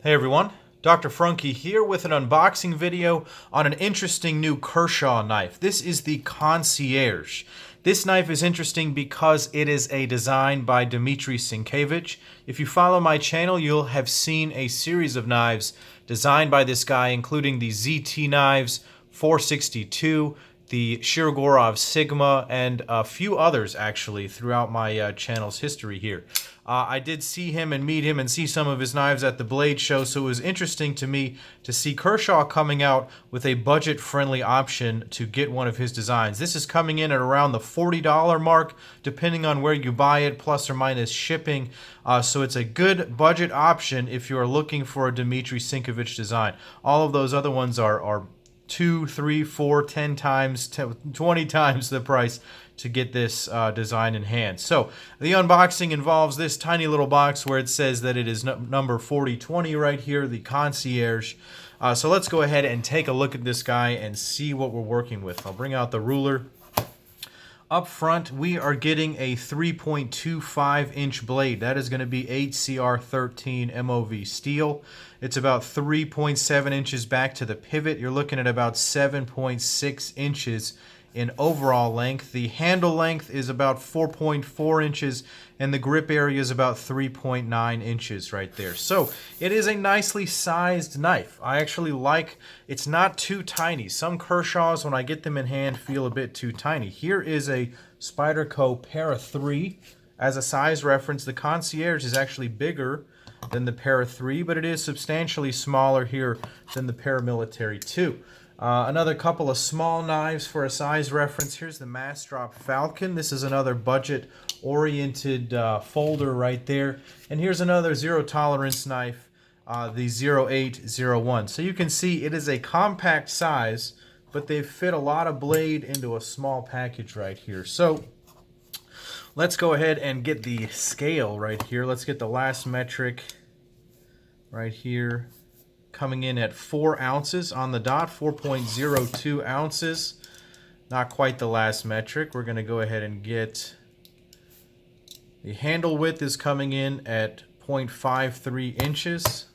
Hey everyone, Dr. Frunkey here with an unboxing video on an interesting new Kershaw knife. This is the Concierge. This knife is interesting because it is a design by Sinkevich. If you follow my channel, you'll have seen a series of knives designed by this guy, including the ZT knives, 462, the Shirogorov Sigma, and a few others actually throughout my channel's history here. I did see him and meet him and see some of his knives at the Blade Show, so it was interesting to me to see Kershaw coming out with a budget-friendly option to get one of his designs. This is coming in at around the $40 mark, depending on where you buy it, plus or minus shipping. So it's a good budget option if you're looking for a Sinkevich design. All of those other ones are 2, 3, 4, 10 times, 20 times the price to get this design in hand. So the unboxing involves this tiny little box where it says that it is number 4020 right here, the Concierge. So let's go ahead and take a look at this guy and see what we're working with. I'll bring out the ruler. Up front, we are getting a 3.25-inch blade. That is going to be HCR13 MOV steel. It's about 3.7 inches back to the pivot. You're looking at about 7.6 inches in overall length. The handle length is about 4.4 inches, and the grip area is about 3.9 inches right there. So it is a nicely sized knife. I actually like, it's not too tiny. Some Kershaws, when I get them in hand, feel a bit too tiny. Here is a Spyderco Para 3. As a size reference, the Concierge is actually bigger than the Para 3, but it is substantially smaller here than the Paramilitary 2. Another couple of small knives for a size reference. Here's the Mass Drop Falcon. This is another budget-oriented folder right there. And here's another zero-tolerance knife, the 0801. So you can see it is a compact size, but they fit a lot of blade into a small package right here. So let's go ahead and get the scale right here. Let's get the last metric right here. Coming in at 4 ounces on the dot, 4.02 ounces. Not quite the last metric. We're going to go ahead and get the handle width is coming in at 0.53 inches.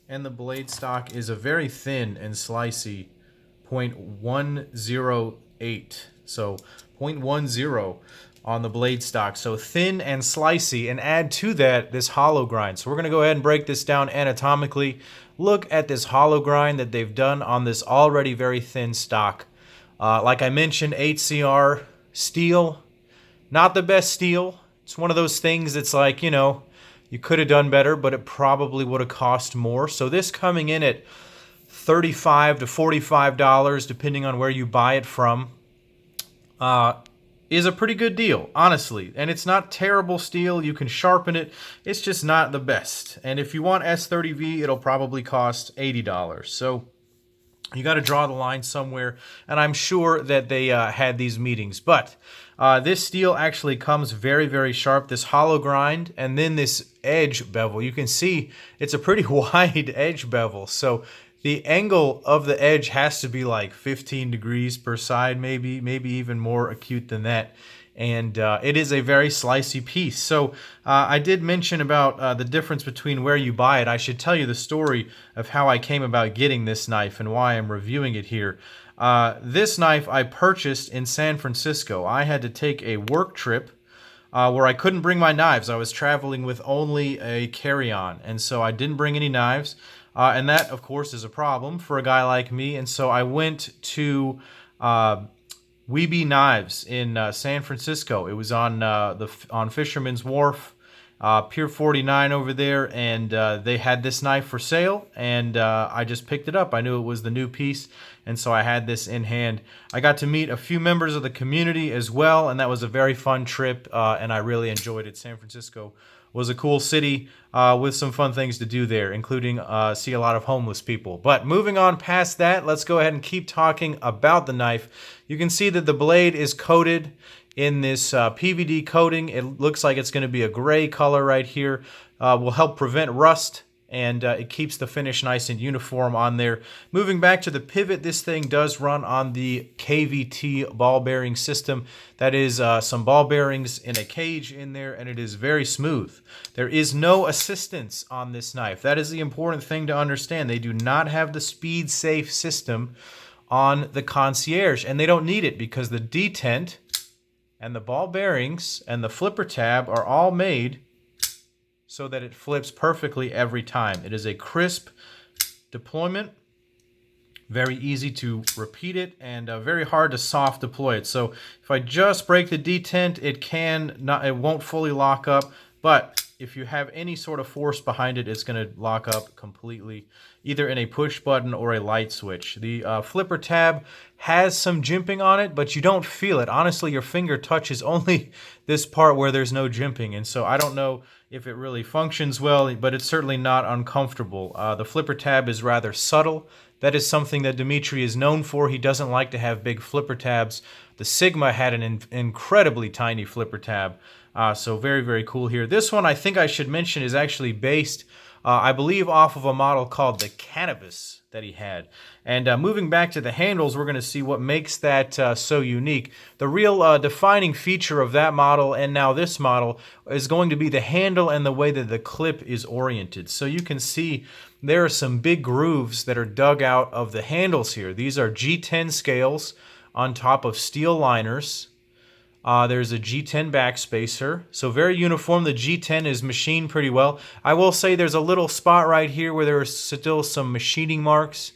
And the blade stock is a very thin and slicey 0.108. So 0.10 on the blade stock. So thin and slicey, and add to that this hollow grind. So we're going to go ahead and break this down anatomically. Look at this hollow grind that they've done on this already very thin stock. Like I mentioned, HCR steel, not the best steel. It's one of those things that's like, you know, you could have done better, but it probably would have cost more. So this coming in at $35 to $45, depending on where you buy it from, is a pretty good deal, honestly. And it's not terrible steel. You can sharpen it. It's just not the best. And if you want S30V, it'll probably cost $80. So you got to draw the line somewhere. And I'm sure that they had these meetings. But this steel actually comes very, very sharp. This hollow grind and then this edge bevel. You can see it's a pretty wide edge bevel. So the angle of the edge has to be like 15 degrees per side, maybe even more acute than that. And it is a very slicey piece. So I did mention about the difference between where you buy it. I should tell you the story of how I came about getting this knife and why I'm reviewing it here. This knife I purchased in San Francisco. I had to take a work trip where I couldn't bring my knives. I was traveling with only a carry-on, and so I didn't bring any knives. And that, of course, is a problem for a guy like me. And so I went to Weeby Knives in San Francisco. It was on Fisherman's Wharf, Pier 49 over there, and they had this knife for sale, and I just picked it up. I knew it was the new piece, and so I had this in hand. I got to meet a few members of the community as well, and that was a very fun trip, and I really enjoyed it. San Francisco was a cool city with some fun things to do there, including see a lot of homeless people. But moving on past that, let's go ahead and keep talking about the knife. You can see that the blade is coated in this PVD coating. It looks like it's going to be a gray color right here. Will help prevent rust and it keeps the finish nice and uniform on there. Moving back to the pivot, this thing does run on the KVT ball bearing system. That is some ball bearings in a cage in there, and it is very smooth. There is no assistance on this knife. That is the important thing to understand. They do not have the SpeedSafe system on the Concierge, and they don't need it because the detent and the ball bearings and the flipper tab are all made so that it flips perfectly every time. It is a crisp deployment, very easy to repeat it, and very hard to soft deploy it. So if I just break the detent, it won't fully lock up, but if you have any sort of force behind it, it's going to lock up completely, either in a push button or a light switch. The flipper tab has some jimping on it, but you don't feel it. Honestly, your finger touches only this part where there's no jimping, and so I don't know if it really functions well, but it's certainly not uncomfortable. The flipper tab is rather subtle. That is something that Dimitri is known for. He doesn't like to have big flipper tabs. The Sigma had an incredibly tiny flipper tab. So very, very cool here. This one, I think I should mention, is actually based, I believe, off of a model called the Cannabis that he had. And moving back to the handles, we're going to see what makes that so unique. The real defining feature of that model and now this model is going to be the handle and the way that the clip is oriented. So you can see there are some big grooves that are dug out of the handles here. These are G10 scales on top of steel liners. There's a G10 backspacer, so very uniform. The G10 is machined pretty well. I will say there's a little spot right here where there are still some machining marks.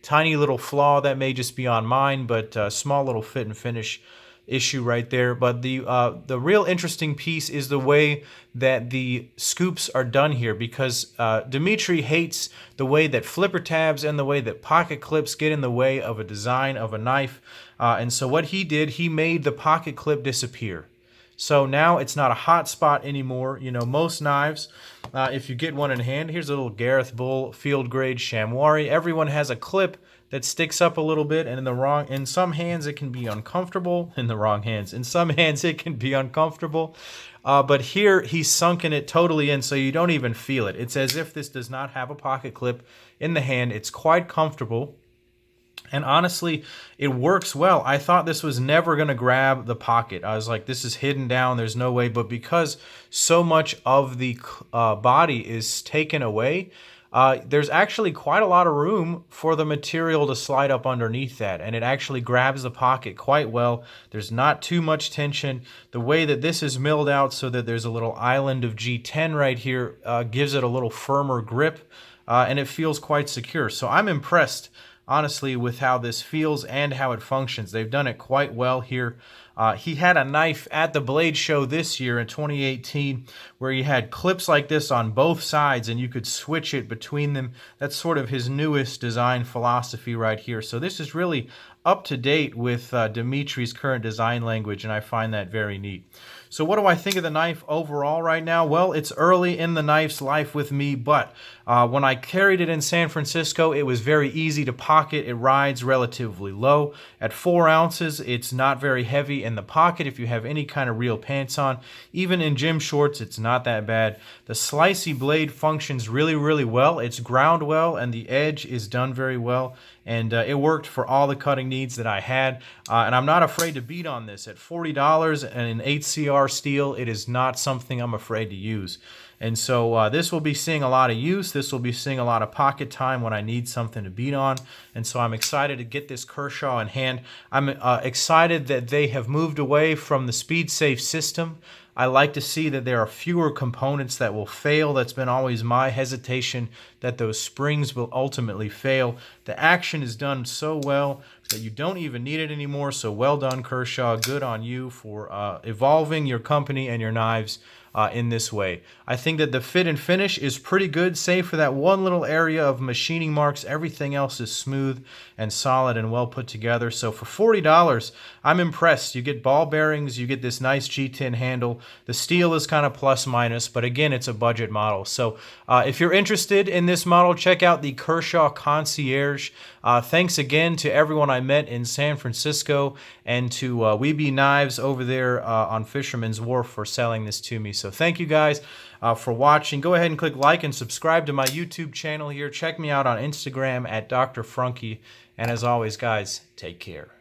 Tiny little flaw that may just be on mine, but small little fit and finish issue right there. But the real interesting piece is the way that the scoops are done here, because Dimitri hates the way that flipper tabs and the way that pocket clips get in the way of a design of a knife. And so what he did, he made the pocket clip disappear. So now it's not a hot spot anymore. You know, most knives, if you get one in hand, here's a little Gareth Bull field grade chamois. Everyone has a clip that sticks up a little bit, and in some hands it can be uncomfortable. In the wrong hands, in some hands it can be uncomfortable. But here he's sunken it totally in, so you don't even feel it. It's as if this does not have a pocket clip in the hand. It's quite comfortable. And honestly, it works well. I thought this was never going to grab the pocket. I was like, this is hidden down. There's no way. But because so much of the body is taken away, there's actually quite a lot of room for the material to slide up underneath that. And it actually grabs the pocket quite well. There's not too much tension. The way that this is milled out so that there's a little island of G10 right here gives it a little firmer grip. And it feels quite secure. So I'm impressed, honestly, with how this feels and how it functions. They've done it quite well here. He had a knife at the Blade Show this year in 2018 where he had clips like this on both sides and you could switch it between them. That's sort of his newest design philosophy right here. So this is really up to date with Dimitri's current design language, and I find that very neat. So what do I think of the knife overall right now? Well, it's early in the knife's life with me, but when I carried it in San Francisco, it was very easy to pocket. It rides relatively low. At 4 ounces, it's not very heavy in the pocket if you have any kind of real pants on. Even in gym shorts, it's not that bad. The slicey blade functions really, really well. It's ground well, and the edge is done very well. And it worked for all the cutting needs that I had. And I'm not afraid to beat on this. At $40 and an 8CR steel, it is not something I'm afraid to use. And so this will be seeing a lot of use. This will be seeing a lot of pocket time when I need something to beat on. And so I'm excited to get this Kershaw in hand. I'm excited that they have moved away from the SpeedSafe system. I like to see that there are fewer components that will fail. That's been always my hesitation, that those springs will ultimately fail. The action is done so well that you don't even need it anymore. So well done, Kershaw. Good on you for evolving your company and your knives in this way. I think that the fit and finish is pretty good, save for that one little area of machining marks. Everything else is smooth and solid and well put together. So for $40, I'm impressed. You get ball bearings, you get this nice G10 handle. The steel is kind of plus minus, but again, it's a budget model. So if you're interested in this model, check out the Kershaw Concierge. Thanks again to everyone I met in San Francisco and to Weeby Knives over there on Fisherman's Wharf for selling this to me. So thank you guys for watching. Go ahead and click like and subscribe to my YouTube channel here. Check me out on Instagram at Dr. Frunkey. And as always, guys, take care.